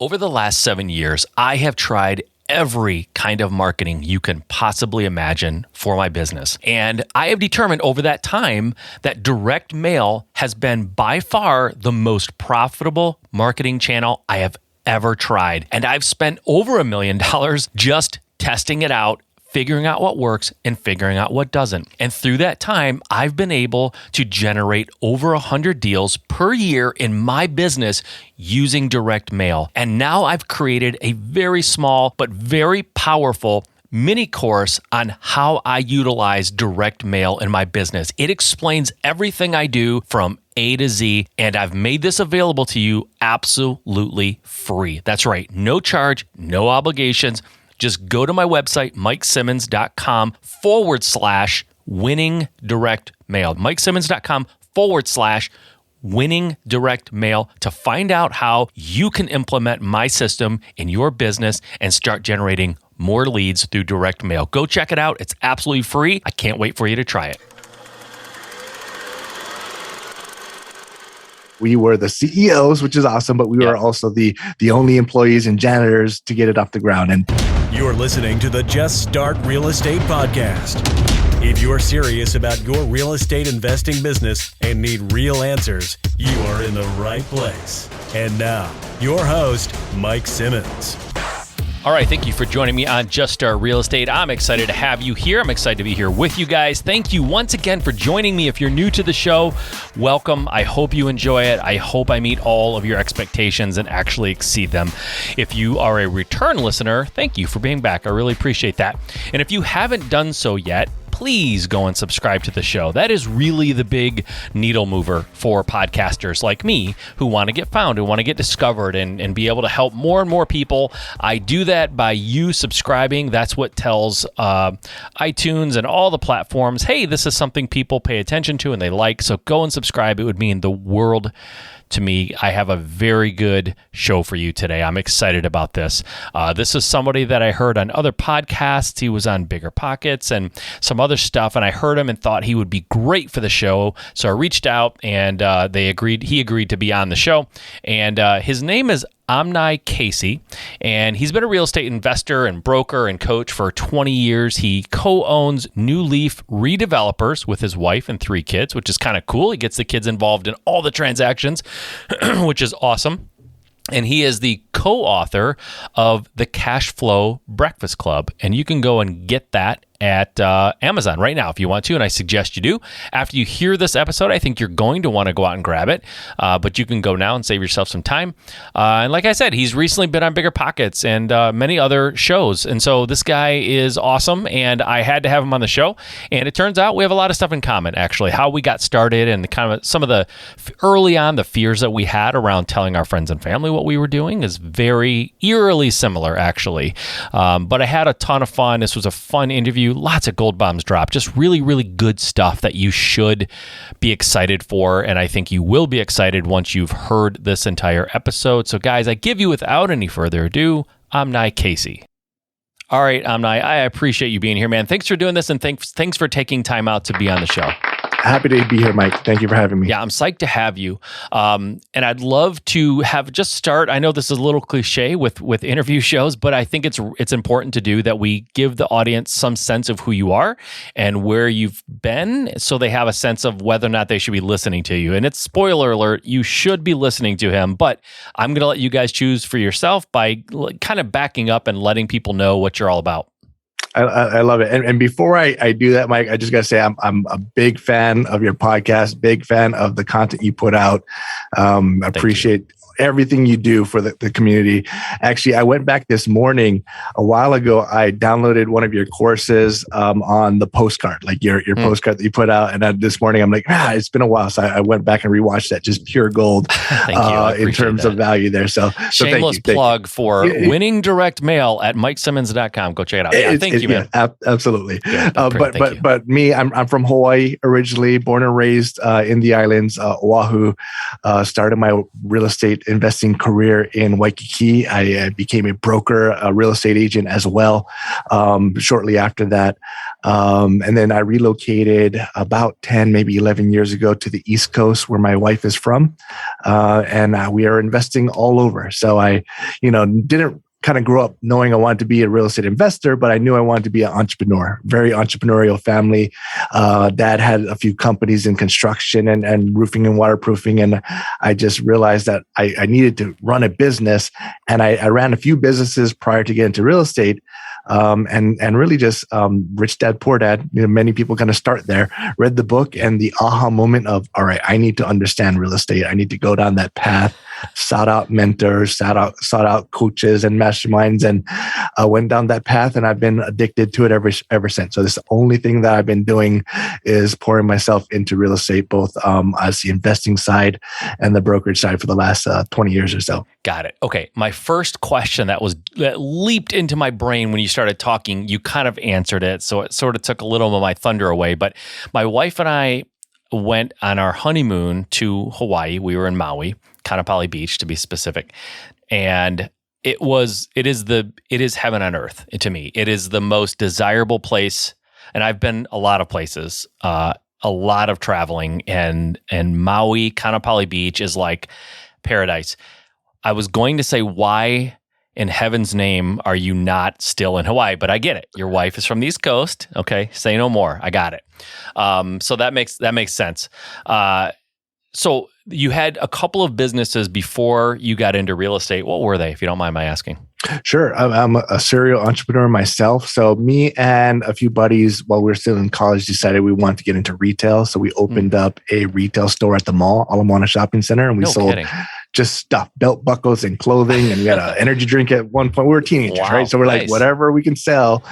Over the last 7 years, I have tried every kind of marketing you can possibly imagine for my business. And I have determined over that time that direct mail has been by far the most profitable marketing channel I have ever tried. And I've spent over $1 million just testing it out, figuring out what works and figuring out what doesn't. And through that time, I've been able to generate over 100 deals per year in my business using direct mail. And now I've created a very small but very powerful mini course on how I utilize direct mail in my business. It explains everything I do from A to Z, and I've made this available to you absolutely free. That's right, no charge, no obligations. Just go to my website, MikeSimmons.com/winning direct mail. MikeSimmons.com/winning direct mail to find out how you can implement my system in your business and start generating more leads through direct mail. Go check it out. It's absolutely free. I can't wait for you to try it. We were the CEOs, which is awesome, but we were also the only employees and janitors to get it off the ground. And you're listening to the Just Start Real Estate Podcast. If you're serious about your real estate investing business and need real answers, you are in the right place. And now, your host, Mike Simmons. All right, thank you for joining me on Just Start Real Estate. I'm excited to have you here. I'm excited to be here with you guys. Thank you once again for joining me. If you're new to the show, welcome. I hope you enjoy it. I hope I meet all of your expectations and actually exceed them. If you are a return listener, thank you for being back. I really appreciate that. And if you haven't done so yet, please go and subscribe to the show. That is really the big needle mover for podcasters like me who want to get found, who want to get discovered and be able to help more and more people. I do that by you subscribing. That's what tells iTunes and all the platforms, hey, this is something people pay attention to and they like, so go and subscribe. It would mean the world to me. I have a very good show for you today. I'm excited about this. This is somebody that I heard on other podcasts. He was on BiggerPockets and some other stuff, and I heard him and thought he would be great for the show. So I reached out, and he agreed to be on the show. And his name is Omni Casey, and he's been a real estate investor and broker and coach for 20 years. He co-owns New Leaf Redevelopers with his wife and 3 kids, which is kind of cool. He gets the kids involved in all the transactions, which is awesome. And he is the co-author of the Cash Flow Breakfast Club, and you can go and get that at Amazon right now if you want to, and I suggest you do. After you hear this episode, I think you're going to want to go out and grab it, but you can go now and save yourself some time. And like I said, he's recently been on BiggerPockets and many other shows, and so this guy is awesome, and I had to have him on the show. And it turns out we have a lot of stuff in common, actually, how we got started and kind of some of the early on the fears that we had around telling our friends and family what we were doing is very eerily similar, actually. But I had a ton of fun. This was a fun interview. Lots of gold bombs dropped. Just really, really good stuff that you should be excited for. And I think you will be excited once you've heard this entire episode. So guys, I give you without any further ado, Omni Casey. All right, Omni, I appreciate you being here, man. Thanks for doing this, and thanks for taking time out to be on the show. Happy to be here, Mike. Thank you for having me. Yeah, I'm psyched to have you. And I'd love to just start. I know this is a little cliche with interview shows, but I think it's important to do that we give the audience some sense of who you are and where you've been, so they have a sense of whether or not they should be listening to you. And it's spoiler alert, you should be listening to him, but I'm going to let you guys choose for yourself by kind of backing up and letting people know what you're all about. I love it. And before I do that, Mike, I just got to say I'm a big fan of your podcast, big fan of the content you put out. Appreciate everything you do for the community. Actually, I went back this morning a while ago. I downloaded one of your courses on the postcard, like your postcard that you put out. And this morning, I'm like, it's been a while. So I went back and rewatched that. Just pure gold in terms of value there. So shameless plug for winning direct mail at MikeSimmons.com. Go check it out. Yeah, thank you, man. Absolutely. But me, I'm from Hawaii originally, born and raised in the islands, Oahu. Started my real estate investing career in Waikiki. I became a broker, a real estate agent as well, shortly after that. And then I relocated about 10, maybe 11 years ago to the East Coast where my wife is from. And we are investing all over. So I, didn't kind of grew up knowing I wanted to be a real estate investor, but I knew I wanted to be an entrepreneur, very entrepreneurial family. Dad had a few companies in construction and roofing and waterproofing. And I just realized that I needed to run a business. And I ran a few businesses prior to getting into real estate. And really just Rich Dad, Poor Dad. Many people kind of start there, read the book, and the aha moment of, all right, I need to understand real estate. I need to go down that path, sought out mentors, sought out coaches and masterminds, and went down that path. And I've been addicted to it ever since. So this the only thing that I've been doing is pouring myself into real estate, both as the investing side and the brokerage side for the last 20 years or so. Got it. Okay. My first question that leaped into my brain when you started talking, you kind of answered it. So it sort of took a little of my thunder away. But my wife and I went on our honeymoon to Hawaii. We were in Maui, Kaanapali Beach to be specific. And it is heaven on earth to me. It is the most desirable place. And I've been a lot of places, a lot of traveling, and Maui, Kaanapali Beach is like paradise. I was going to say, why in heaven's name are you not still in Hawaii? But I get it. Your wife is from the East Coast. Okay, say no more. I got it. So that makes sense. So you had a couple of businesses before you got into real estate. What were they, if you don't mind my asking? Sure. I'm a serial entrepreneur myself. So me and a few buddies, while we were still in college, decided we wanted to get into retail. So we opened up a retail store at the mall, Ala Moana Shopping Center, and we sold just stuff, belt buckles and clothing. And we had an energy drink at one point. We were teenagers, right? So we're like, whatever we can sell.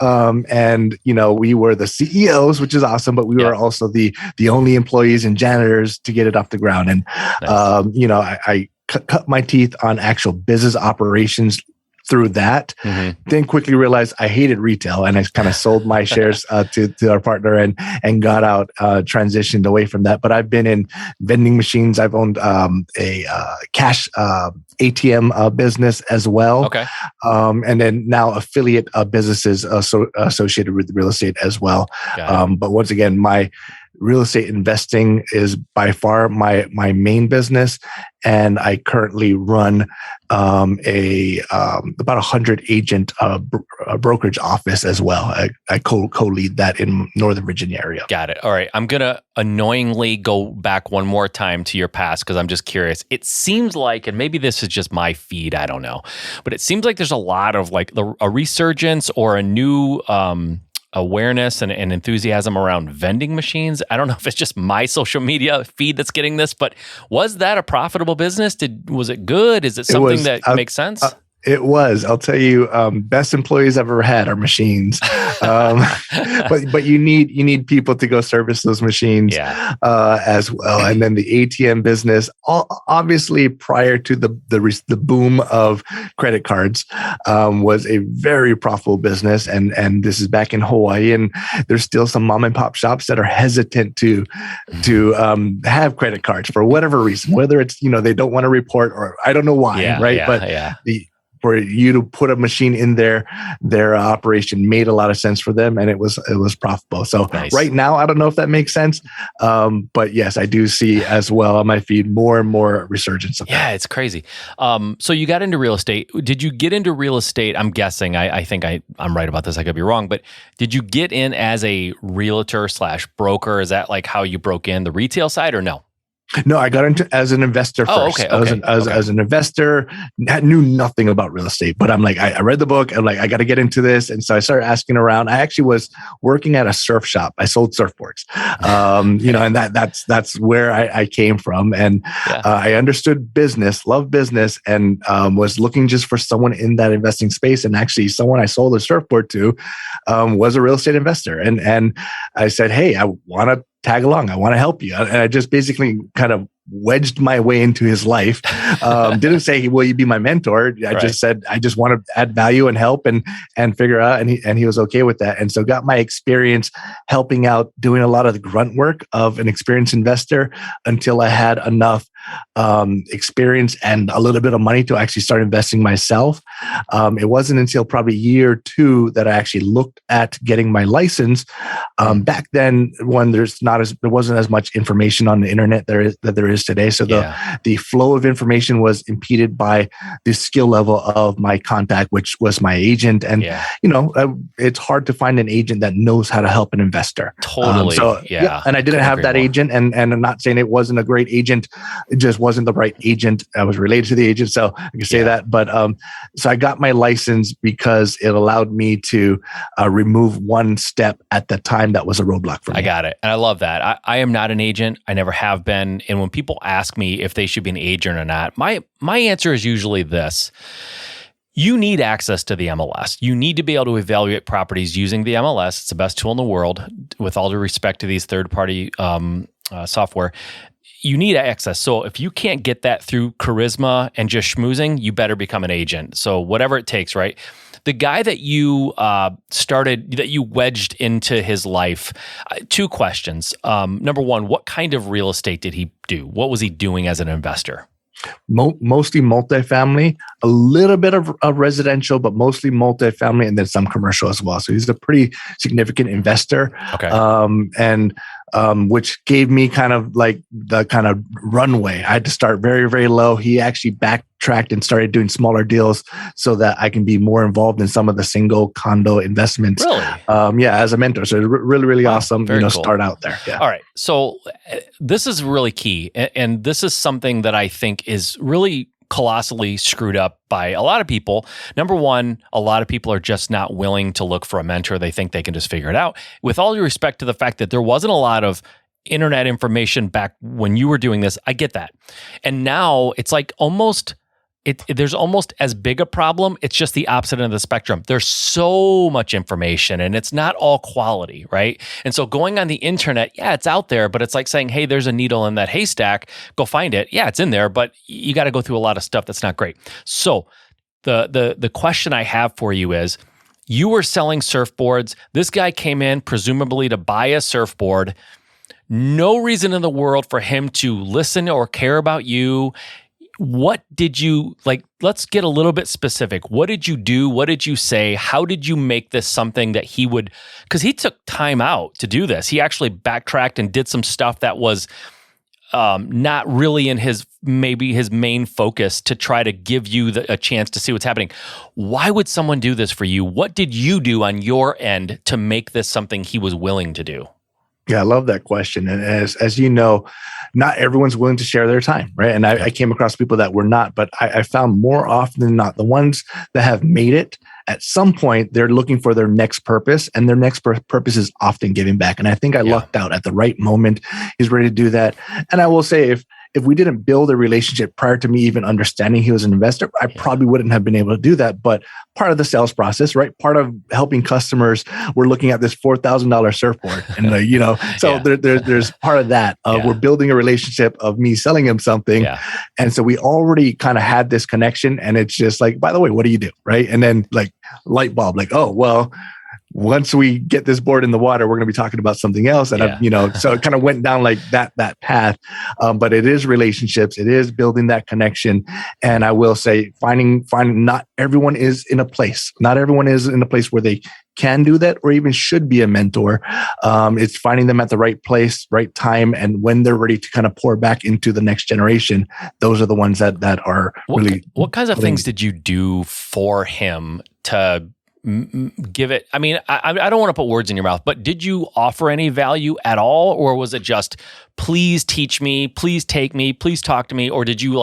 And, we were the CEOs, which is awesome, but we were also the only employees and janitors to get it off the ground. And, I cut my teeth on actual business operations through that, then quickly realized I hated retail, and I kind of sold my shares to our partner and got out, transitioned away from that. But I've been in vending machines. I've owned a cash ATM business as well. Okay. And then now affiliate businesses associated with real estate as well. But once again, my real estate investing is by far my main business, and I currently run about 100 agent brokerage office as well. I co-lead that in Northern Virginia area. Got it. All right. I'm going to annoyingly go back one more time to your past because I'm just curious. It seems like, and maybe this is just my feed, I don't know, but it seems like there's a lot of like a resurgence or a new awareness and enthusiasm around vending machines. I don't know if it's just my social media feed that's getting this, but was that a profitable business? Was it good? Is it something that makes sense? It was. I'll tell you, best employees I've ever had are machines. But you need people to go service those machines as well. And then the ATM business, obviously prior to the boom of credit cards, was a very profitable business. And this is back in Hawaii, and there's still some mom and pop shops that are hesitant to have credit cards for whatever reason, whether it's they don't want to report or I don't know why, right? For you to put a machine in their operation made a lot of sense for them, and it was profitable. So Right now, I don't know if that makes sense, but yes, I do see as well on my feed more and more resurgence of that. Yeah, it's crazy. So you got into real estate. Did you get into real estate? I'm guessing. I think I'm right about this. I could be wrong, but did you get in as a realtor / broker? Is that like how you broke in the retail side, or no? No, I got into as an investor first. As an investor, knew nothing about real estate, but I'm like, I read the book. I'm like, I got to get into this. And so I started asking around. I actually was working at a surf shop. I sold surfboards, and that's where I came from. And I understood business, loved business, and was looking just for someone in that investing space. And actually someone I sold a surfboard to was a real estate investor. And I said, hey, I want to tag along. I want to help you. And I just basically kind of wedged my way into his life. Didn't say, will you be my mentor? I just said, I just want to add value and help and figure out. And he was okay with that. And so got my experience helping out, doing a lot of the grunt work of an experienced investor until I had enough experience and a little bit of money to actually start investing myself. It wasn't until probably year 2 that I actually looked at getting my license. Back then, when there wasn't as much information on the internet there is today. So the flow of information was impeded by the skill level of my contact, which was my agent. And it's hard to find an agent that knows how to help an investor. Totally. And I didn't have that agent, and I'm not saying it wasn't a great agent. It just wasn't the right agent. I was related to the agent, so I can say that. But so I got my license because it allowed me to remove one step at the time that was a roadblock for me. I got it. And I love that. I am not an agent. I never have been. And when people ask me if they should be an agent or not, my answer is usually this. You need access to the MLS. You need to be able to evaluate properties using the MLS. It's the best tool in the world, with all due respect to these third-party software. You need access. So if you can't get that through charisma and just schmoozing, you better become an agent. So whatever it takes, right? The guy that you that you wedged into his life, 2 questions. Number one, what kind of real estate did he do? What was he doing as an investor? Mostly multifamily, a little bit of residential, but mostly multifamily, and then some commercial as well. So he's a pretty significant investor. Okay. Which gave me kind of like the kind of runway. I had to start very, very low. He actually backtracked and started doing smaller deals so that I can be more involved in some of the single condo investments. Really? As a mentor. So really, really awesome. Cool. Start out there. Yeah. All right. So this is really key, and this is something that I think is really colossally screwed up by a lot of people. Number one, a lot of people are just not willing to look for a mentor. They think they can just figure it out. With all due respect to the fact that there wasn't a lot of internet information back when you were doing this, I get that. And now it's like there's almost as big a problem. It's just the opposite end of the spectrum. There's so much information and it's not all quality, right? And so going on the internet, it's out there, but it's like saying, hey, there's a needle in that haystack. Go find it. Yeah, it's in there, but you got to go through a lot of stuff that's not great. So the question I have for you is, you were selling surfboards. This guy came in presumably to buy a surfboard. No reason in the world for him to listen or care about you. What did you, let's get a little bit specific. What did you do? What did you say? How did you make this something that he would, because he took time out to do this. He actually backtracked and did some stuff that was not really in his main focus to try to give you a chance to see what's happening. Why would someone do this for you? What did you do on your end to make this something he was willing to do? Yeah, I love that question. And as you know, not everyone's willing to share their time, right? And I came across people that were not, but I found more often than not, the ones that have made it, at some point, they're looking for their next purpose, and their next purpose is often giving back. And I think I lucked out at the right moment. He's ready to do that. And I will say, if we didn't build a relationship prior to me even understanding he was an investor, I probably wouldn't have been able to do that. But part of the sales process, right? Part of helping customers, we're looking at this $4,000 surfboard, and so there's part of that. We're building a relationship of me selling him something, and so we already kind of had this connection. And it's just like, by the way, what do you do, right? And then like light bulb, like, oh well. Once we get this board in the water, we're going to be talking about something else. And, so it kind of went down like that path. But it is relationships. It is building that connection. And I will say, finding not everyone is in a place. Not everyone is in a place where they can do that or even should be a mentor. It's finding them at the right place, right time. And when they're ready to kind of pour back into the next generation, those are the ones that are really. What kinds of things did you do for him to give it? I mean, I don't want to put words in your mouth, but did you offer any value at all? Or was it just, please teach me, please take me, please talk to me? Or did you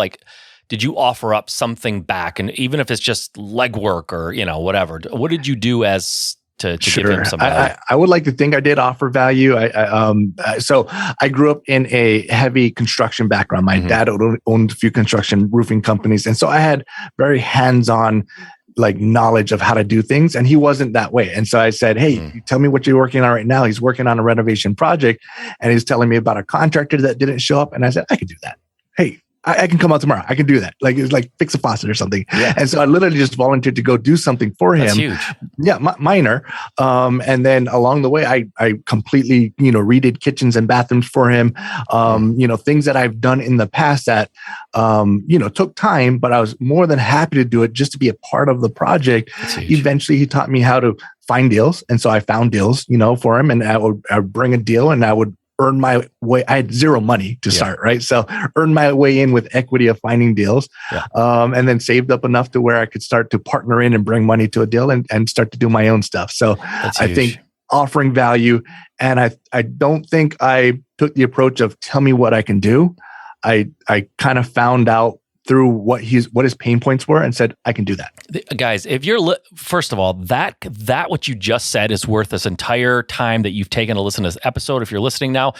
offer up something back? And even if it's just legwork or, whatever, what did you do as to give him some value? I would like to think I did offer value. So I grew up in a heavy construction background. My dad owned a few construction roofing companies. And so I had very hands-on knowledge of how to do things. And he wasn't that way. And so I said, hey, tell me what you're working on right now. He's working on a renovation project. And he's telling me about a contractor that didn't show up. And I said, I could do that. hey, I can come out tomorrow. I can do that. Like, it's like fix a faucet or something. Yeah. And so I literally just volunteered to go do something for him. That's huge. Yeah, minor. And then along the way, I completely, redid kitchens and bathrooms for him. Things that I've done in the past that, took time, but I was more than happy to do it just to be a part of the project. Eventually, he taught me how to find deals. And so I found deals, for him, and I would bring a deal and I would earn my way. I had zero money to start, right? So earn my way in with equity of finding deals, and then saved up enough to where I could start to partner in and bring money to a deal and start to do my own stuff. So I think offering value, and I don't think I took the approach of tell me what I can do. I kind of found out through what his pain points were and said, I can do that. Guys, if you're, first of all, that what you just said is worth this entire time that you've taken to listen to this episode. If you're listening now,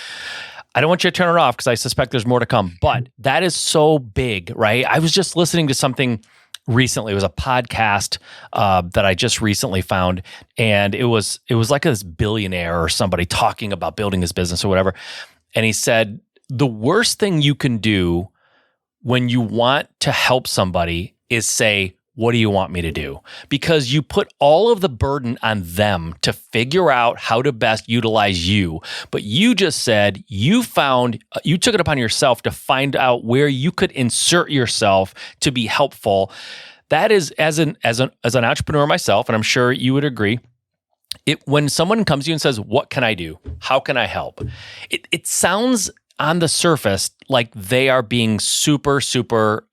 I don't want you to turn it off because I suspect there's more to come, but that is so big, right? I was just listening to something recently. It was a podcast that I just recently found, and it was like this billionaire or somebody talking about building his business or whatever. And he said, the worst thing you can do when you want to help somebody is say, what do you want me to do? Because you put all of the burden on them to figure out how to best utilize you. But you just said you took it upon yourself to find out where you could insert yourself to be helpful. That is, as an entrepreneur myself, and I'm sure you would agree, when someone comes to you and says, what can I do? How can I help? It sounds on the surface like they are being super, super,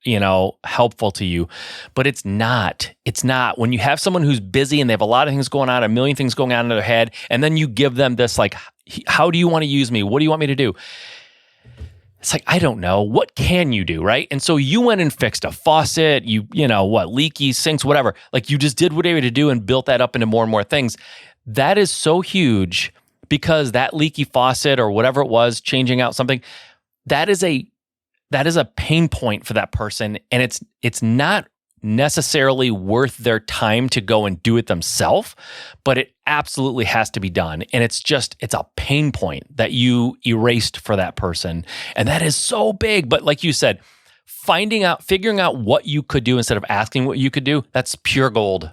helpful to you, but it's not. It's not. When you have someone who's busy and they have a lot of things going on, a million things going on in their head, and then you give them this, like, how do you want to use me? What do you want me to do? It's like, I don't know. What can you do, right? And so you went and fixed a faucet, leaky sinks, whatever. Like, you just did whatever to do and built that up into more and more things. That is so huge. Because that leaky faucet or whatever it was, changing out something, that is a pain point for that person, and it's not necessarily worth their time to go and do it themselves, but it absolutely has to be done. And it's a pain point that you erased for that person, and that is so big. But like you said, figuring out what you could do instead of asking what you could do, that's pure gold,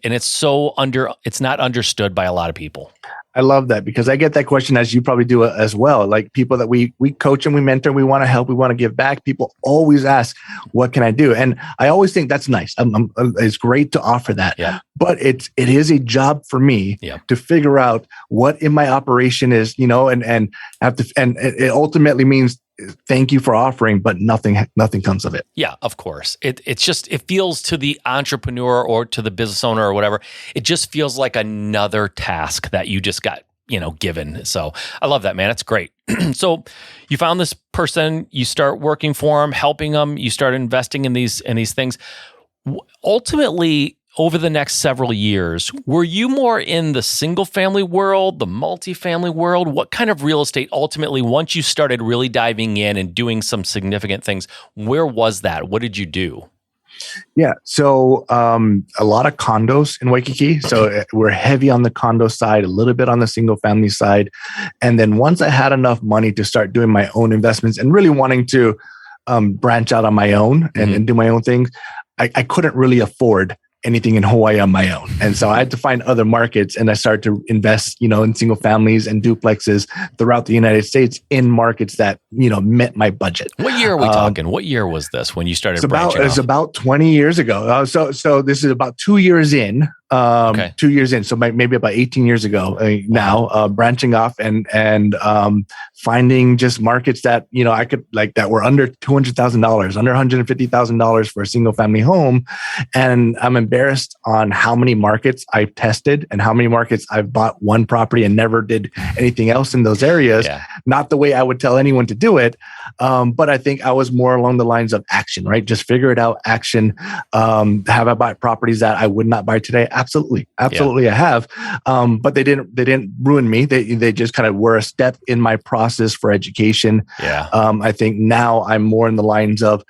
and it's not understood by a lot of people. I love that, because I get that question, as you probably do as well. Like, people that we coach and we mentor, we want to help, we want to give back. People always ask, what can I do? And I always think that's nice. It's great to offer that. Yeah. But it is a job for me to figure out what in my operation is, and it ultimately means thank you for offering, but nothing comes of it. Yeah, of course. It feels to the entrepreneur or to the business owner or whatever, it just feels like another task that you just got, given. So I love that, man. It's great. So you found this person, you start working for them, helping them, you start investing in these things. Ultimately, over the next several years, were you more in the single family world, the multifamily world? What kind of real estate ultimately, once you started really diving in and doing some significant things, where was that? What did you do? Yeah. So a lot of condos in Waikiki. So we're heavy on the condo side, a little bit on the single family side. And then once I had enough money to start doing my own investments and really wanting to branch out on my own and do my own things, I couldn't really afford anything in Hawaii on my own. And so I had to find other markets, and I started to invest, in single families and duplexes throughout the United States in markets that, met my budget. What year are we talking? What year was this when you started branching off? It's about 20 years ago. So this is about 2 years in. 2 years in, so maybe about 18 years ago now, branching off and finding just markets that I could that were under $200,000, under $150,000 for a single family home, and I'm embarrassed on how many markets I've tested and how many markets I've bought one property and never did anything else in those areas. Yeah. Not the way I would tell anyone to do it, but I think I was more along the lines of action, right? Just figure it out, action. Have I bought properties that I would not buy today? Absolutely. Yeah. I have. But they didn't ruin me. They just kind of were a step in my process for education. Yeah. I think now I'm more in the lines of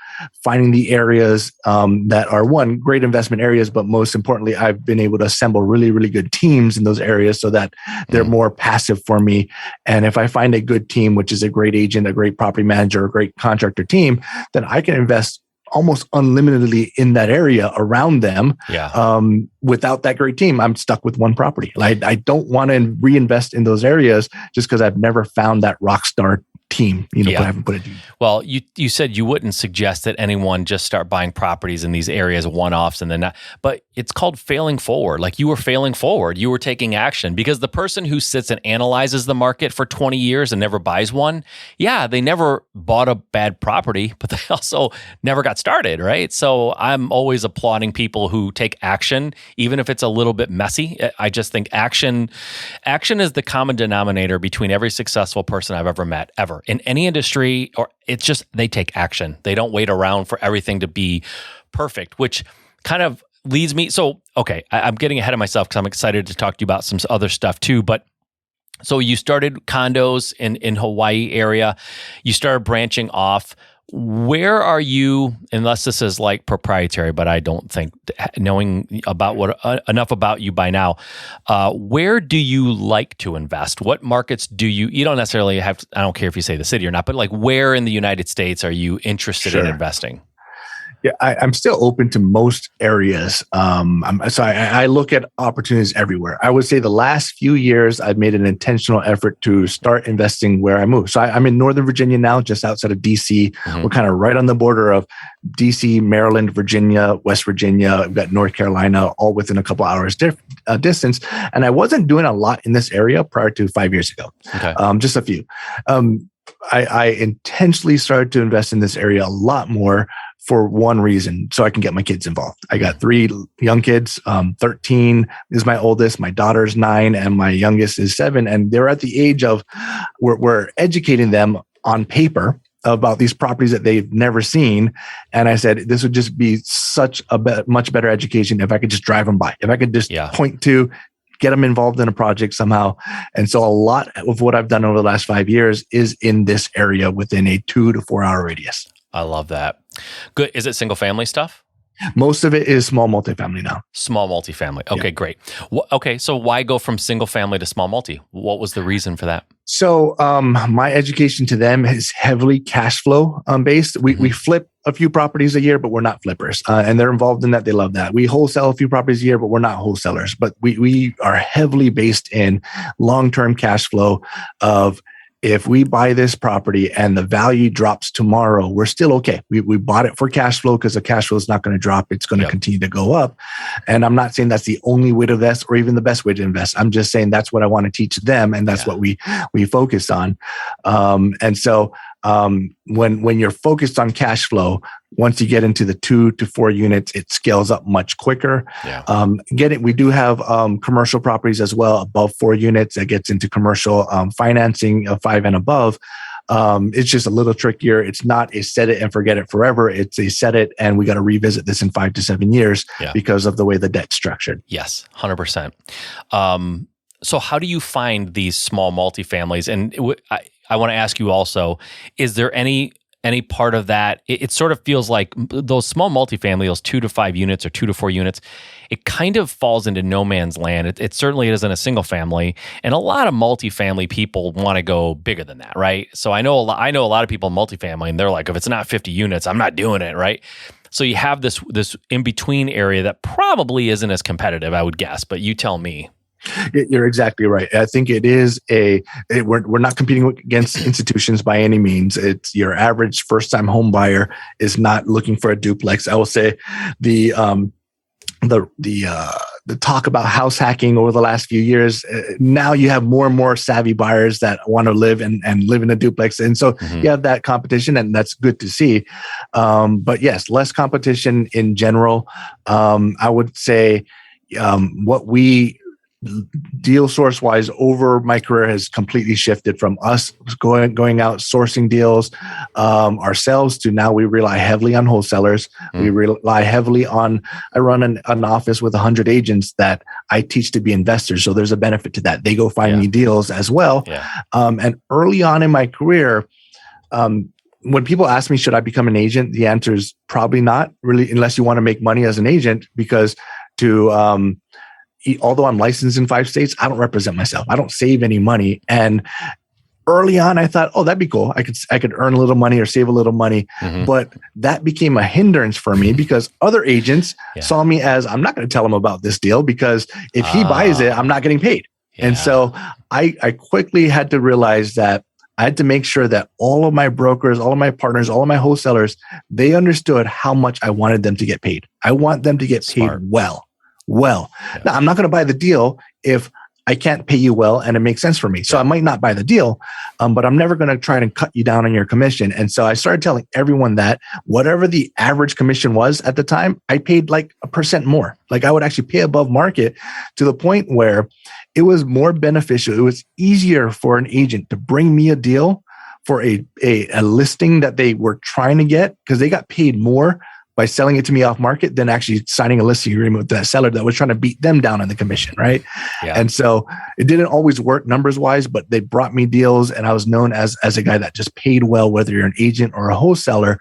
finding the areas that are great investment areas, but most importantly, I've been able to assemble really, really good teams in those areas so that they're more passive for me. And if I find a good good team, which is a great agent, a great property manager, a great contractor team, then I can invest almost unlimitedly in that area around them. Without that great team, I'm stuck with one property. Like, I don't want to reinvest in those areas just because I've never found that rock star team, but I haven't put it. Well, you said you wouldn't suggest that anyone just start buying properties in these areas one-offs and then not, but it's called failing forward. Like, you were failing forward. You were taking action, because the person who sits and analyzes the market for 20 years and never buys one, they never bought a bad property, but they also never got started, right? So I'm always applauding people who take action, even if it's a little bit messy. I just think action is the common denominator between every successful person I've ever met, ever. In any industry, or it's just they take action. They don't wait around for everything to be perfect, which kind of leads me. So, okay, I'm getting ahead of myself because I'm excited to talk to you about some other stuff too. But so you started condos in Hawaii area. You started branching off. Where are you, unless this is like proprietary, but I don't think, knowing about enough about you by now, where do you like to invest? What markets do you don't necessarily have, I don't care if you say the city or not, but like, where in the United States are you interested in investing? Yeah, I'm still open to most areas. I look at opportunities everywhere. I would say the last few years, I've made an intentional effort to start investing where I move. So I'm in Northern Virginia now, just outside of DC. Mm-hmm. We're kind of right on the border of DC, Maryland, Virginia, West Virginia. We've got North Carolina, all within a couple hours distance. And I wasn't doing a lot in this area prior to 5 years ago. Okay. Just a few. I intentionally started to invest in this area a lot more for one reason, so I can get my kids involved. I got 3 young kids. 13 is my oldest, my daughter's 9, and my youngest is 7. And they're at the age of, we're educating them on paper about these properties that they've never seen. And I said, this would just be such a much better education if I could just drive them by, if I could just point to, get them involved in a project somehow. And so a lot of what I've done over the last 5 years is in this area within a 2 to 4 hour radius. I love that. Good. Is it single family stuff? Most of it is small multifamily now. Small multifamily. Okay, great. Okay, so why go from single family to small multi? What was the reason for that? So my education to them is heavily cash flow based. We flip a few properties a year, but we're not flippers. And they're involved in that. They love that. We wholesale a few properties a year, but we're not wholesalers. But we are heavily based in long-term cash flow of, if we buy this property and the value drops tomorrow, we're still okay. We bought it for cash flow because the cash flow is not going to drop. It's going to continue to go up. And I'm not saying that's the only way to invest or even the best way to invest. I'm just saying that's what I want to teach them. And that's what we focus on. And so when you're focused on cash flow, once you get into the 2 to 4 units, it scales up much quicker. We do have commercial properties as well, above 4 units. That gets into commercial financing of 5 and above. It's just a little trickier. It's not a set it and forget it forever. It's a set it and we got to revisit this in 5 to 7 years because of the way the debt's structured. Yes, 100%. So how do you find these small multifamilies? And I want to ask you also, is there any part of that? It sort of feels like those small multifamily, those 2 to 5 units or 2 to 4 units, it kind of falls into no man's land. It certainly isn't a single family. And a lot of multifamily people want to go bigger than that, right? So I know a lot of people in multifamily, and they're like, if it's not 50 units, I'm not doing it, right? So you have this in-between area that probably isn't as competitive, I would guess, but you tell me. You're exactly right. I think it is we're not competing against institutions by any means. It's your average first-time home buyer is not looking for a duplex. I will say the talk about house hacking over the last few years, now you have more and more savvy buyers that want to live and live in a duplex. And so you have that competition, and that's good to see. But yes, less competition in general. I would say what we deal source wise over my career has completely shifted from us going out sourcing deals ourselves to now we rely heavily on wholesalers. We rely heavily on, I run an office with 100 agents that I teach to be investors. So there's a benefit to that. They go find me deals as well. And early on in my career, when people ask me, should I become an agent? The answer is probably not really, unless you want to make money as an agent, because although I'm licensed in 5 states, I don't represent myself. I don't save any money. And early on, I thought, oh, that'd be cool. I could earn a little money or save a little money. But that became a hindrance for me because other agents saw me as, I'm not going to tell him about this deal because if he buys it, I'm not getting paid. And so I quickly had to realize that I had to make sure that all of my brokers, all of my partners, all of my wholesalers, they understood how much I wanted them to get paid. I want them to get paid well. Now, I'm not going to buy the deal if I can't pay you well and it makes sense for me. So I might not buy the deal, but I'm never going to try and cut you down on your commission. And so I started telling everyone that whatever the average commission was at the time, I paid like 1% more. Like I would actually pay above market to the point where it was more beneficial. It was easier for an agent to bring me a deal for a listing that they were trying to get because they got paid more by selling it to me off market than actually signing a listing agreement with that seller that was trying to beat them down on the commission, right? And so it didn't always work numbers wise, but they brought me deals and I was known as a guy that just paid well, whether you're an agent or a wholesaler.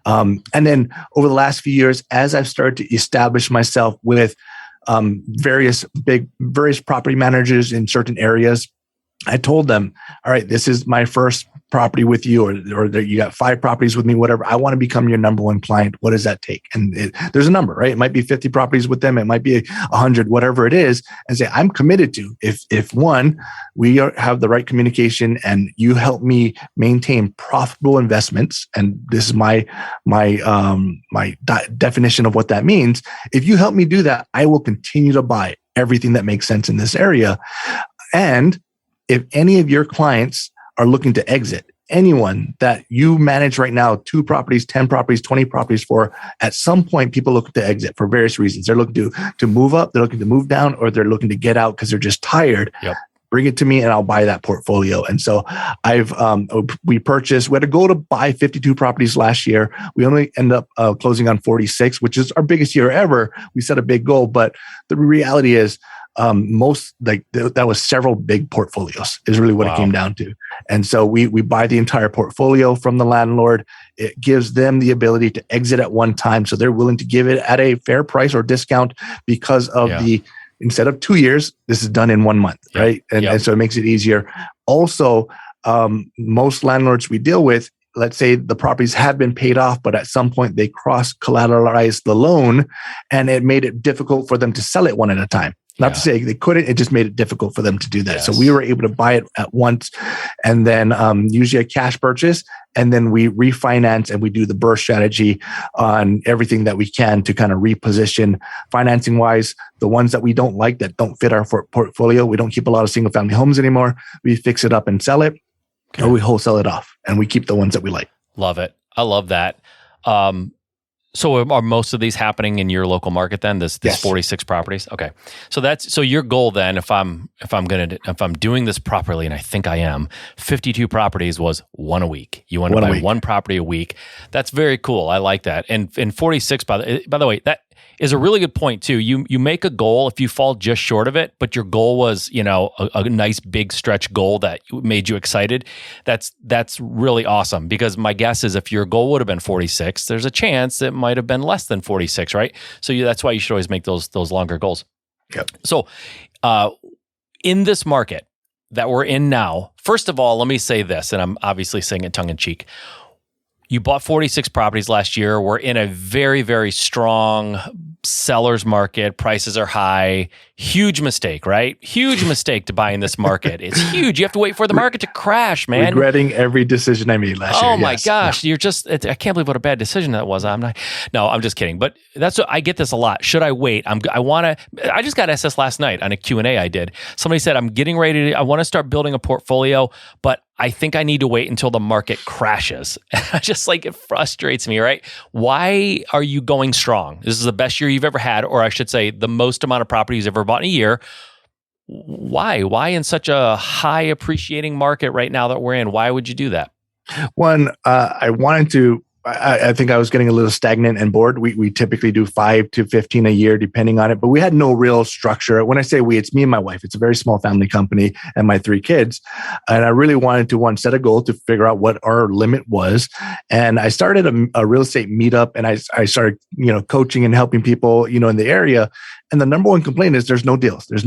And then over the last few years, as I've started to establish myself with various property managers in certain areas, I told them, all right, this is my first property with you, or you got 5 properties with me, whatever. I want to become your number one client. What does that take? And there's a number, right? It might be 50 properties with them. It might be 100, whatever it is. And say, I'm committed to, if one, we have the right communication and you help me maintain profitable investments. And this is my definition of what that means. If you help me do that, I will continue to buy everything that makes sense in this area. And if any of your clients are looking to exit, anyone that you manage right now, 2 properties, 10 properties, 20 properties for, at some point, people look to exit for various reasons. They're looking to move up, they're looking to move down, or they're looking to get out because they're just tired. Bring it to me and I'll buy that portfolio. And so we had a goal to buy 52 properties last year. We only end up closing on 46, which is our biggest year ever. We set a big goal, but the reality is, that was several big portfolios is really what it came down to. And so we buy the entire portfolio from the landlord. It gives them the ability to exit at one time. So they're willing to give it at a fair price or discount because of instead of 2 years, this is done in 1 month, right? And so it makes it easier. Also, most landlords we deal with, let's say the properties have been paid off, but at some point they cross-collateralized the loan and it made it difficult for them to sell it one at a time. Not to say they couldn't, it just made it difficult for them to do that. So we were able to buy it at once and then usually a cash purchase. And then we refinance and we do the burst strategy on everything that we can to kind of reposition financing wise. The ones that we don't like, that don't fit our portfolio, we don't keep a lot of single family homes anymore. We fix it up and sell it, or we wholesale it off and we keep the ones that we like. Love it. I love that. So are most of these happening in your local market then? This 46 properties? Okay. So your goal then, if I'm doing this properly, and I think I am, 52 properties was one a week. You want to buy one property a week. That's very cool. I like that. And 46, by the way, that is a really good point too. You make a goal if you fall just short of it, but your goal was, a nice big stretch goal that made you excited. That's really awesome, because my guess is if your goal would have been 46, there's a chance it might have been less than 46, right? So that's why you should always make those longer goals. Yep. So in this market that we're in now, first of all, let me say this, and I'm obviously saying it tongue in cheek. You bought 46 properties last year. We're in a very, very strong seller's market. Prices are high. Huge mistake, right? Huge mistake to buy in this market. It's huge. You have to wait for the market to crash, man. Regretting every decision I made last year. Oh my gosh. You're I can't believe what a bad decision that was. I'm just kidding. But I get this a lot. Should I wait? I just got asked this last night on a Q&A I did. Somebody said, I want to start building a portfolio, but I think I need to wait until the market crashes. It frustrates me, right? Why are you going strong? This is the best year you've ever had, or I should say the most amount of property you've ever bought in a year. Why? Why in such a high appreciating market right now that we're in? Why would you do that? One, I think I was getting a little stagnant and bored. We typically do 5 to 15 a year, depending on it, but we had no real structure. When I say we, it's me and my wife. It's a very small family company and my 3 kids. And I really wanted to set a goal to figure out what our limit was. And I started a real estate meetup, and I started, coaching and helping people, in the area. And the number one complaint is there's no deals. There's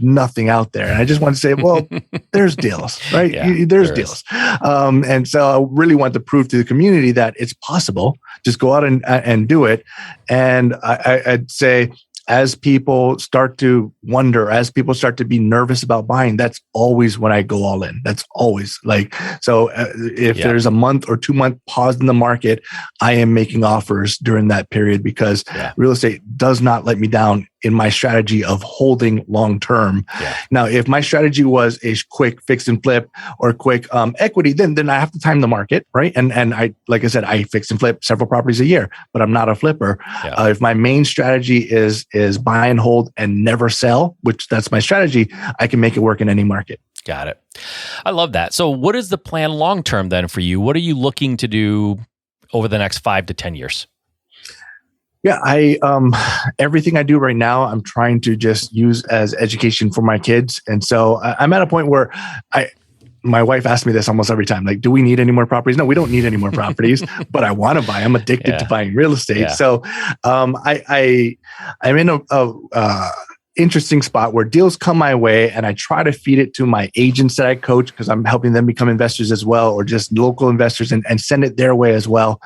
nothing out there. And I just want to say, well, there's deals, right? Yeah, there's deals. And so I really want to prove to the community that it's possible. Just go out and do it. And I'd say, as people start to wonder, as people start to be nervous about buying, that's always when I go all in. That's always if there's a month or 2 month pause in the market, I am making offers during that period because real estate does not let me down in my strategy of holding long term. Yeah. Now, if my strategy was a quick fix and flip or quick equity, then I have to time the market, right? And I, like I said, I fix and flip several properties a year, but I'm not a flipper. Yeah. If my main strategy is buy and hold and never sell, which that's my strategy, I can make it work in any market. Got it. I love that. So what is the plan long term then for you? What are you looking to do over the next 5 to 10 years? Yeah, everything I do right now, I'm trying to just use as education for my kids. And so I'm at a point where my wife asks me this almost every time, like, do we need any more properties? No, we don't need any more properties, but I want to buy. I'm addicted to buying real estate. Yeah. So I'm in a interesting spot where deals come my way and I try to feed it to my agents that I coach because I'm helping them become investors as well, or just local investors and send it their way as well.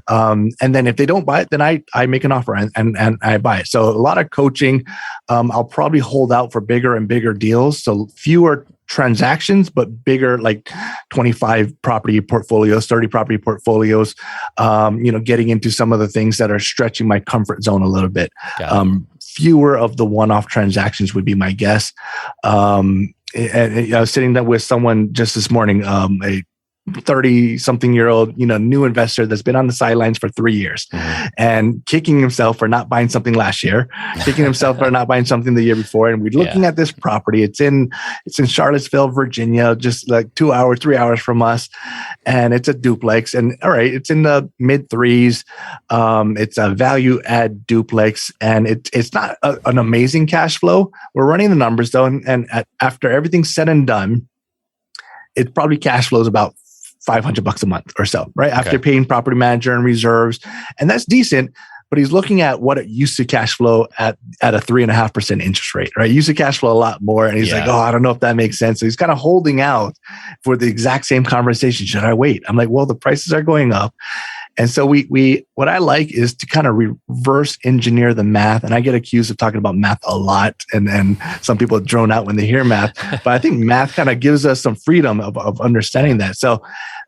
And then if they don't buy it, then I make an offer and I buy it. So a lot of coaching. I'll probably hold out for bigger and bigger deals. So fewer transactions, but bigger, like 25 property portfolios, 30 property portfolios, getting into some of the things that are stretching my comfort zone a little bit. Fewer of the one-off transactions would be my guess. And I was sitting there with someone just this morning, a 30-something-year-old, new investor that's been on the sidelines for 3 years and kicking himself for not buying something last year, kicking himself for not buying something the year before. And we're looking at this property. It's in Charlottesville, Virginia, just like 3 hours from us. And it's a duplex. And all right, it's in the mid threes. It's a value add duplex. And it's not an amazing cash flow. We're running the numbers though. And after everything's said and done, it probably cash flows about $500 a month or so, right? Okay. After paying property manager and reserves. And that's decent, but he's looking at what it used to cash flow at a 3.5% interest rate, right? It used to cash flow a lot more. And he's like, I don't know if that makes sense. So he's kind of holding out for the exact same conversation. Should I wait? I'm like, well, the prices are going up. And so what I like is to kind of reverse engineer the math. And I get accused of talking about math a lot. And some people drone out when they hear math, but I think math kind of gives us some freedom of understanding that. So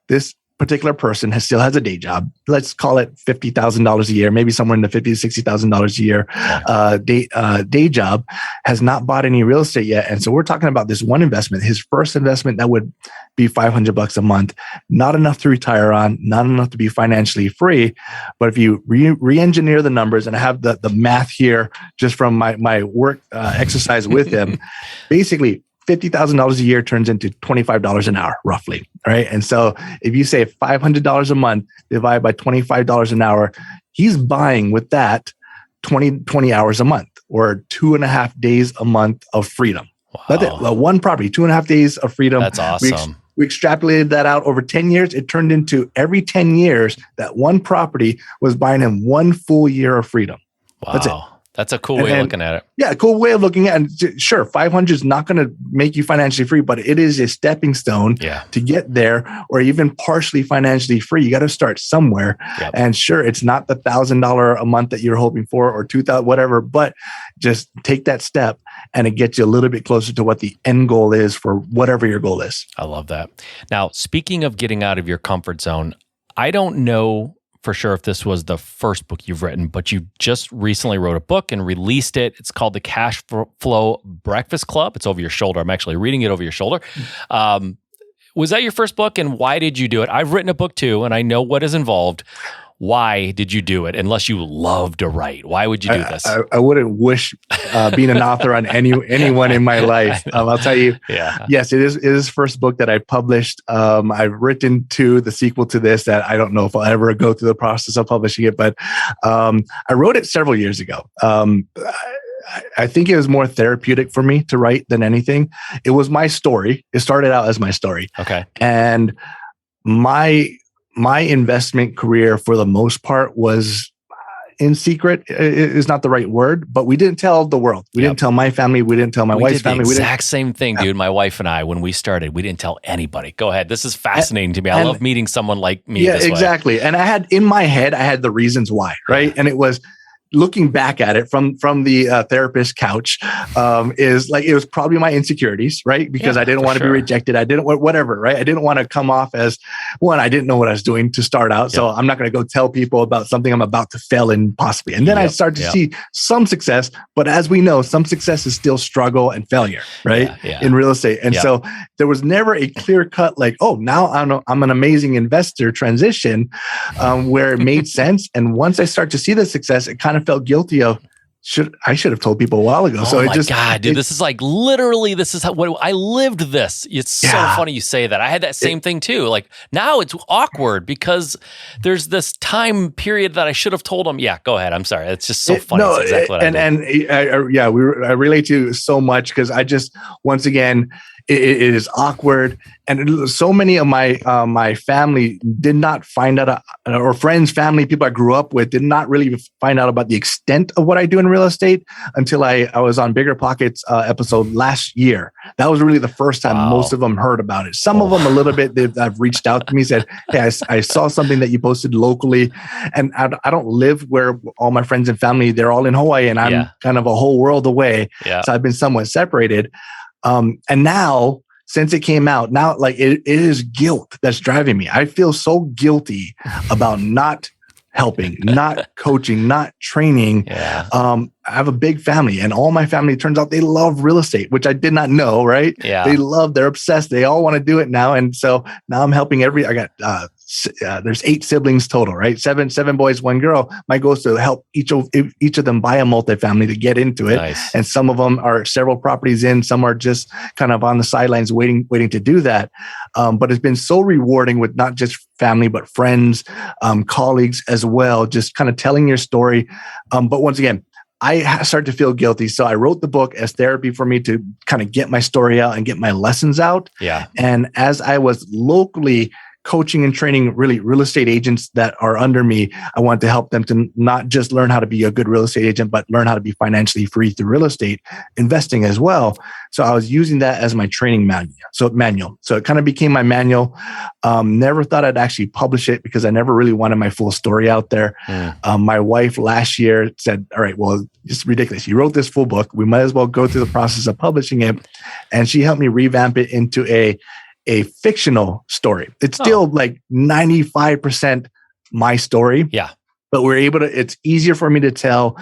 this particular person still has a day job. Let's call it $50,000 a year, maybe somewhere in the $50,000 to $60,000 a year day job, has not bought any real estate yet. And so we're talking about this one investment, his first investment that would be $500 a month, not enough to retire on, not enough to be financially free. But if you re-engineer the numbers, and I have the math here just from my work exercise with him, basically $50,000 a year turns into $25 an hour, roughly, right? And so if you say $500 a month divided by $25 an hour, he's buying with that 20 hours a month, or 2.5 days a month of freedom. Wow. That's it. One property, 2.5 days of freedom. That's awesome. We extrapolated that out over 10 years. It turned into every 10 years that one property was buying him 1 full year of freedom. Wow. That's it. That's a cool way of looking at it. Yeah, a cool way of looking at it. Sure, 500 is not going to make you financially free, but it is a stepping stone to get there, or even partially financially free. You got to start somewhere. Yep. And sure, it's not the $1,000 a month that you're hoping for, or $2,000, whatever, but just take that step and it gets you a little bit closer to what the end goal is for whatever your goal is. I love that. Now, speaking of getting out of your comfort zone, I don't know for sure if this was the first book you've written, but you just recently wrote a book and released it. It's called The Cash Flow Breakfast Club. It's over your shoulder. I'm actually reading it over your shoulder. Was that your first book, and why did you do it? I've written a book too, and I know what is involved. Why did you do it? Unless you love to write, why would you do this? I wouldn't wish being an author on anyone in my life. I'll tell you. Yeah. Yes, it is the first book that I published. I've written the sequel to this that I don't know if I'll ever go through the process of publishing it, but I wrote it several years ago. I think it was more therapeutic for me to write than anything. It was my story. It started out as my story. Okay. And my investment career, for the most part, was in secret is not the right word, but we didn't tell the world. We didn't tell my family. We didn't tell my wife's family. We did the exact same thing, dude. My wife and I, when we started, we didn't tell anybody. Go ahead. This is fascinating to me. I love meeting someone like me. Yeah, exactly. And I had in my head, I had the reasons why, right? And it was, looking back at it from the therapist couch, is like, it was probably my insecurities, right? Because I didn't want to be rejected. I didn't want whatever, right? I didn't want to come off as one. I didn't know what I was doing to start out. So I'm not going to go tell people about something I'm about to fail in possibly. And then I start to see some success, but as we know, some success is still struggle and failure, right? In real estate. And so there was never a clear cut, like, oh, now I'm an amazing investor transition, where it made sense. And once I start to see the success, it kind of felt guilty of I should have told people a while ago. So God, dude, this is like literally, this is what I lived this. It's so funny you say that. I had that same thing too. Like now it's awkward because there's this time period that I should have told them. Yeah, go ahead. I'm sorry. It's just so funny. It's exactly what I relate to you so much because I just, once again, it is awkward. And so many of my family did not find out, or friends, family, people I grew up with did not really find out about the extent of what I do in real estate until I was on BiggerPockets episode last year. That was really the first time most of them heard about it. Some of them a little bit, I've reached out to me, said, hey, I saw something that you posted locally. And I don't live where all my friends and family, they're all in Hawaii and I'm kind of a whole world away. Yeah. So I've been somewhat separated. And now, since it came out, now like it is guilt that's driving me. I feel so guilty about not helping, not coaching, not training. Yeah. I have a big family and all my family, turns out they love real estate, which I did not know, right? Yeah. They're obsessed. They all want to do it now. And so now I'm helping I got, there's 8 siblings total, right? Seven boys, 1 girl. My goal is to help each of them buy a multifamily to get into it. Nice. And some of them are several properties in, some are just kind of on the sidelines waiting to do that. But it's been so rewarding with not just family, but friends, colleagues as well, just kind of telling your story. But once again, I started to feel guilty. So I wrote the book as therapy for me to kind of get my story out and get my lessons out. Yeah. And as I was locally coaching and training really real estate agents that are under me, I want to help them to not just learn how to be a good real estate agent, but learn how to be financially free through real estate investing as well. So I was using that as my training manual. So it kind of became my manual. Never thought I'd actually publish it because I never really wanted my full story out there. My wife last year said, all right, well, it's ridiculous. You wrote this full book. We might as well go through the process of publishing it. And she helped me revamp it into a fictional story. It's still like 95% my story. Yeah. But it's easier for me to tell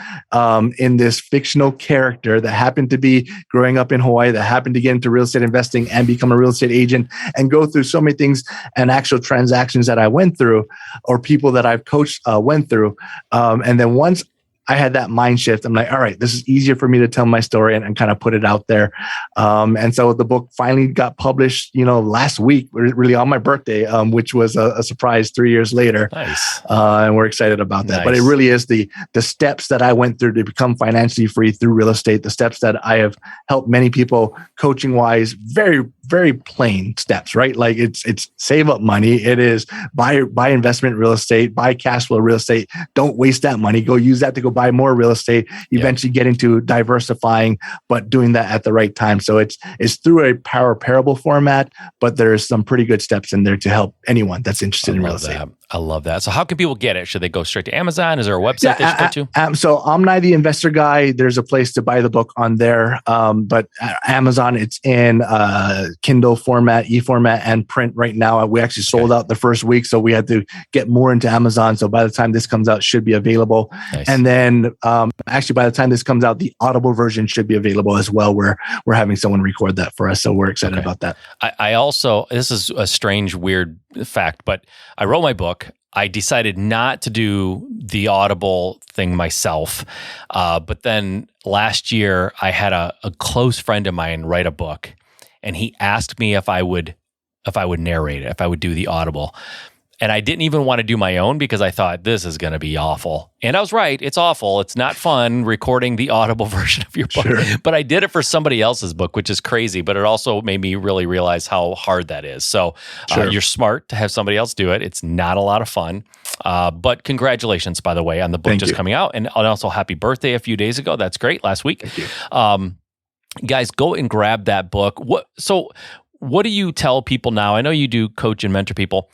in this fictional character that happened to be growing up in Hawaii, that happened to get into real estate investing and become a real estate agent and go through so many things and actual transactions that I went through or people that I've coached went through. And then once I had that mind shift, I'm like, all right, this is easier for me to tell my story and kind of put it out there. And so the book finally got published, last week, really on my birthday, which was a surprise 3 years later. Nice. And we're excited about that. Nice. But it really is the steps that I went through to become financially free through real estate, the steps that I have helped many people coaching wise, very, very plain steps, right? Like it's save up money. It is buy investment real estate, buy cash flow real estate. Don't waste that money. Go use that to go buy more real estate, eventually get into diversifying, but doing that at the right time. So it's through a power parable format, but there's some pretty good steps in there to help anyone that's interested in real estate. I love that. So how can people get it? Should they go straight to Amazon? Is there a website they should go to? So Omni, the investor guy, there's a place to buy the book on there. But Amazon, it's in Kindle format, e-format, and print right now. We actually sold out the first week, so we had to get more into Amazon. So by the time this comes out, it should be available. Nice. And then actually by the time this comes out, the Audible version should be available as well. We're having someone record that for us. So we're excited about that. I also, this is a strange, weird fact, but I wrote my book. I decided not to do the Audible thing myself. But then last year I had a close friend of mine write a book and he asked me if I would narrate it, if I would do the Audible. And I didn't even want to do my own because I thought this is going to be awful. And I was right. It's awful. It's not fun recording the audible version of your book. Sure. But I did it for somebody else's book, which is crazy. But it also made me really realize how hard that is. So you're smart to have somebody else do it. It's not a lot of fun. But congratulations, by the way, on the book coming out. And also happy birthday a few days ago. That's great. Last week. Thank you. Guys, go and grab that book. What do you tell people now? I know you do coach and mentor people.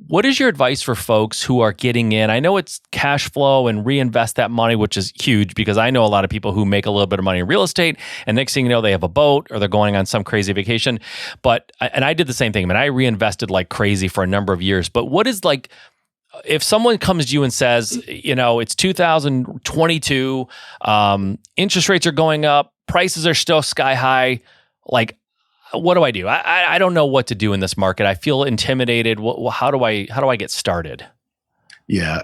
What is your advice for folks who are getting in? I know it's cash flow and reinvest that money, which is huge because I know a lot of people who make a little bit of money in real estate and next thing you know, they have a boat or they're going on some crazy vacation. And I did the same thing. I mean, I reinvested like crazy for a number of years. But what is like, if someone comes to you and says, it's 2022, interest rates are going up, prices are still sky high, like, what do I do? I don't know what to do in this market. I feel intimidated. How do I get started? Yeah.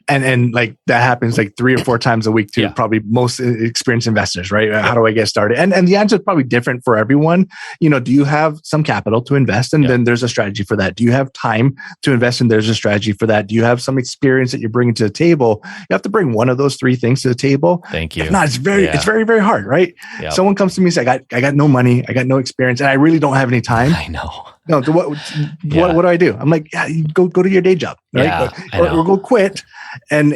And like that happens like 3 or 4 times a week to probably most experienced investors, right? How do I get started? And the answer is probably different for everyone. Do you have some capital to invest? And then there's a strategy for that. Do you have time to invest? And there's a strategy for that. Do you have some experience that you're bringing to the table? You have to bring one of those 3 things to the table. Thank you. If not, it's very, very hard, right? Yep. Someone comes to me and says, I got no money. I got no experience and I really don't have any time. I know. No, what do I do? I'm like, you go to your day job, right? Yeah, or go quit, and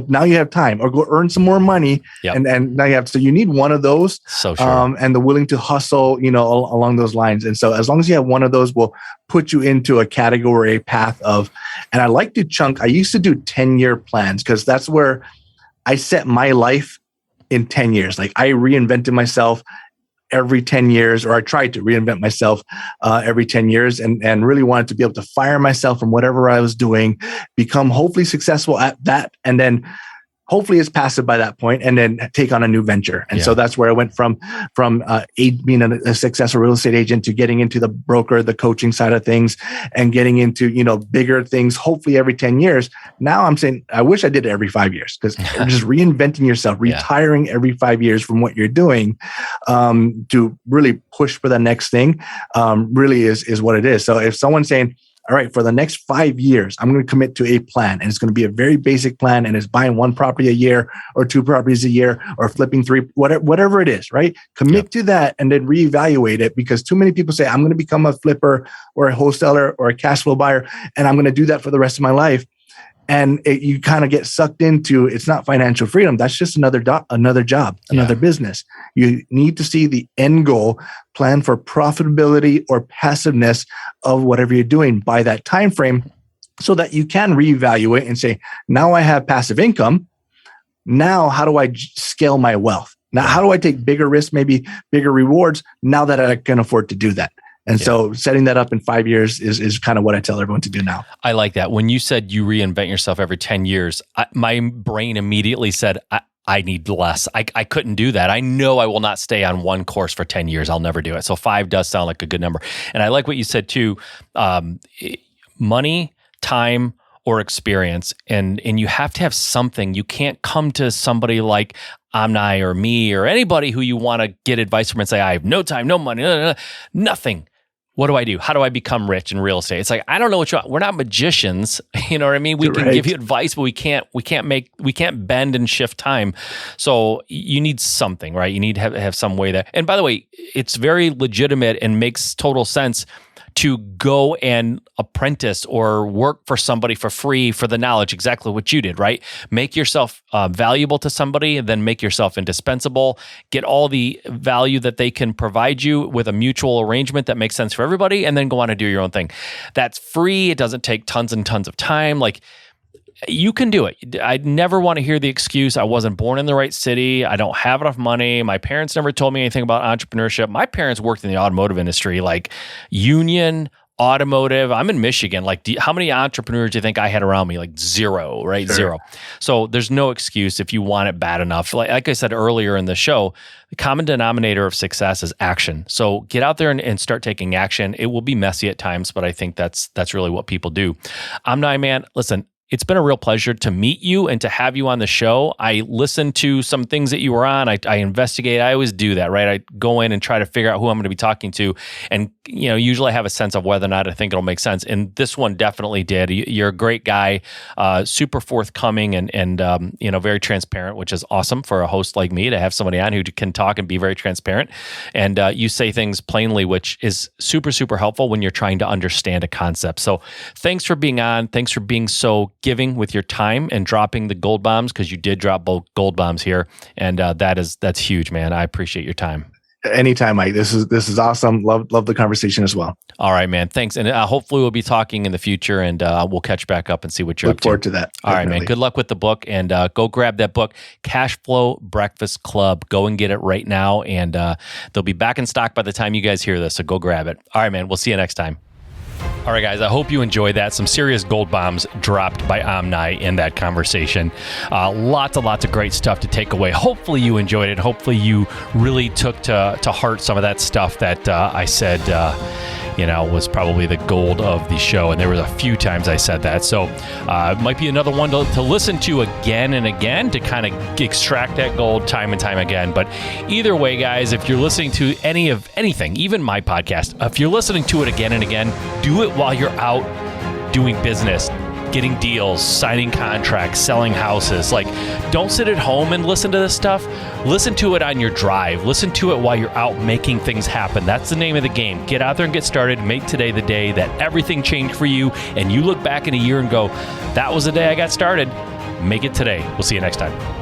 now you have time, or go earn some more money, and now you have. So you need one of those, so true. And the willing to hustle, along those lines. And so as long as you have one of those, will put you into a category, a path of. And I like to chunk. I used to do 10-year plans because that's where I set my life in 10 years. Like I reinvented myself every 10 years, or I tried to reinvent myself every 10 years and really wanted to be able to fire myself from whatever I was doing, become hopefully successful at that, and then hopefully it's passive by that point, and then take on a new venture. And so that's where I went from being a successful real estate agent to getting into the broker, the coaching side of things, and getting into, bigger things, hopefully every 10 years. Now I'm saying, I wish I did it every 5 years, because just reinventing yourself, retiring every 5 years from what you're doing, to really push for the next thing, really is what it is. So if someone's saying, all right, for the next 5 years, I'm going to commit to a plan, and it's going to be a very basic plan, and it's buying 1 property a year or 2 properties a year or flipping 3, whatever it is, right? Commit to that and then reevaluate it, because too many people say, I'm going to become a flipper or a wholesaler or a cash flow buyer, and I'm going to do that for the rest of my life. And you kind of get sucked into, it's not financial freedom. That's just another job, another business. You need to see the end goal, plan for profitability or passiveness of whatever you're doing by that time frame, so that you can reevaluate and say, now I have passive income. Now, how do I scale my wealth? Now, how do I take bigger risks, maybe bigger rewards, now that I can afford to do that? And so setting that up in 5 years is kind of what I tell everyone to do now. I like that. When you said you reinvent yourself every 10 years, my brain immediately said, I need less. I couldn't do that. I know I will not stay on one course for 10 years. I'll never do it. So 5 does sound like a good number. And I like what you said too, money, time, or experience. And you have to have something. You can't come to somebody like Omni or me or anybody who you want to get advice from and say, I have no time, no money, nothing. What do I do? How do I become rich in real estate? It's like, I don't know what we're not magicians. You know what I mean? We can give you advice, but we can't bend and shift time. So you need something, right? You need to have some way there. And by the way, it's very legitimate and makes total sense to go and apprentice or work for somebody for free for the knowledge, exactly what you did, right? Make yourself valuable to somebody, and then make yourself indispensable, get all the value that they can provide you with a mutual arrangement that makes sense for everybody, and then go on and do your own thing. That's free. It doesn't take tons and tons of time. Like, you can do it. I never want to hear the excuse, I wasn't born in the right city, I don't have enough money, my parents never told me anything about entrepreneurship. My parents worked in the automotive industry, like union, automotive. I'm in Michigan. Like, how many entrepreneurs do you think I had around me? Like 0, right? Sure. 0. So there's no excuse if you want it bad enough. Like I said earlier in the show, the common denominator of success is action. So get out there and start taking action. It will be messy at times, but I think that's really what people do. Omni, man, listen, it's been a real pleasure to meet you and to have you on the show. I listened to some things that you were on. I investigate. I always do that, right? I go in and try to figure out who I'm going to be talking to. And, usually I have a sense of whether or not I think it'll make sense. And this one definitely did. You're a great guy, super forthcoming and very transparent, which is awesome for a host like me to have somebody on who can talk and be very transparent. And you say things plainly, which is super, super helpful when you're trying to understand a concept. So thanks for being on. Thanks for being so giving with your time and dropping the gold bombs, because you did drop both gold bombs here, and that's huge, man. I appreciate your time. Anytime, Mike. This is awesome. Love the conversation as well. All right, man. Thanks, and hopefully we'll be talking in the future, and we'll catch back up and see what you're up to. Look forward to that. All right, man. Good luck with the book, and go grab that book, Cash Flow Breakfast Club. Go and get it right now, and they'll be back in stock by the time you guys hear this. So go grab it. All right, man. We'll see you next time. All right, guys, I hope you enjoyed that. Some serious gold bombs dropped by Omni in that conversation. Lots of great stuff to take away. Hopefully you enjoyed it. Hopefully you really took to heart some of that stuff that I said, was probably the gold of the show. And there was a few times I said that. So it might be another one to listen to again and again to kind of extract that gold time and time again. But either way, guys, if you're listening to anything, even my podcast, if you're listening to it again and again, do it while you're out doing business, getting deals, signing contracts, selling houses. Like, don't sit at home and listen to this stuff. Listen to it on your drive. Listen to it while you're out making things happen. That's the name of the game. Get out there and get started. Make today the day that everything changed for you, and you look back in a year and go, that was the day I got started. Make it today. We'll see you next time.